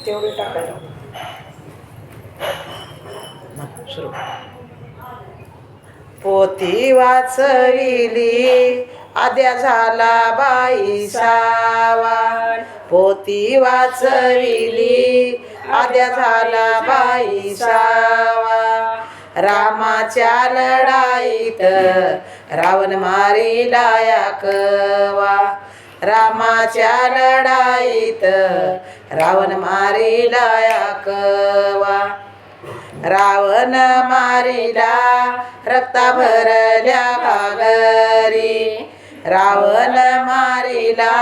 तेवढे टाकायला सुरू. पोथी वाचविली आद्या झाला बाई सावा, पोथी वाचविली आद्या झाला बाई सावा. रामाच्या लढाईत रावण मारिला या कवा, रामाच्या लढाईत रावण मारिला या कवा. रावण मारिला रक्ता भरल्या घागरी, रावण मारिला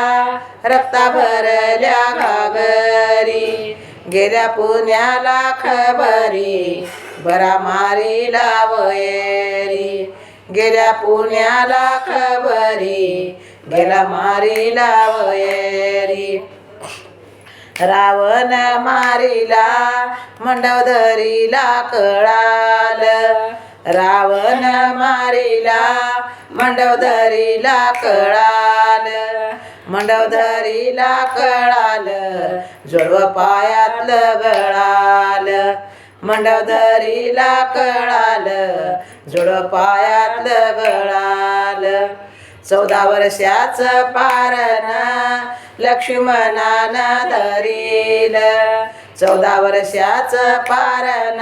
रक्ता भरल्या घागरी. गेल्या पुण्याला खबरी बरा मारिला वैरी, गेल्या पुण्याला खबरी गेला मारिला वैरी. रावण मारिला मंडोदरीला कळाल, रावण मारिला मंडोदरीला कळाल, मंडोदरीला कळाल जोडव पायातलं गळाल, मंडोदरीला कळाल जोडव पायातलं गळाल. 14 वर्षाचं पारण लक्ष्मणानं धरील, 14 वर्षाचं पारण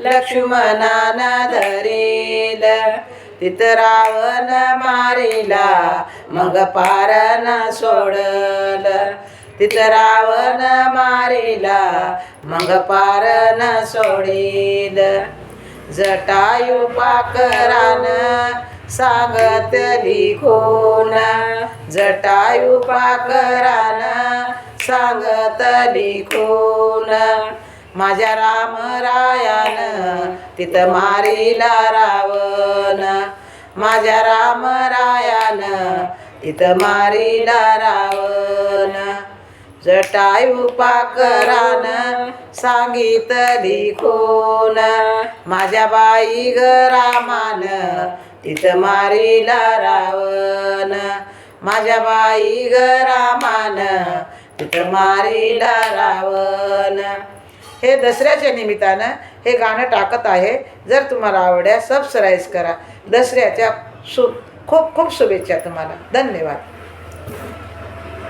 लक्ष्मणानं धरील. तिथं रावण मारिला मग पारण सोडल, तिथं रावण मारिला मग पारण सोडील. जटायू पाकरान सांगतली खून, जटायू पाकरान सांगतली खून. माझ्या रामरायानं तिथं मारिला रावण, माझ्या रामरायानं तिथं मारिला रावण. जटायू पाकरानं सांगितली खून, माझ्या बाई ग रामानं तिथं मारिला रावण, माझ्या बाई ग रामानं तिथं मारिला रावण. हे दसऱ्याच्या निमित्तानं हे गाणं टाकत आहे. जर तुम्हाला आवडल्यास सबस्क्राईब करा. दसऱ्याच्या खूप खूप शुभेच्छा तुम्हाला. धन्यवाद.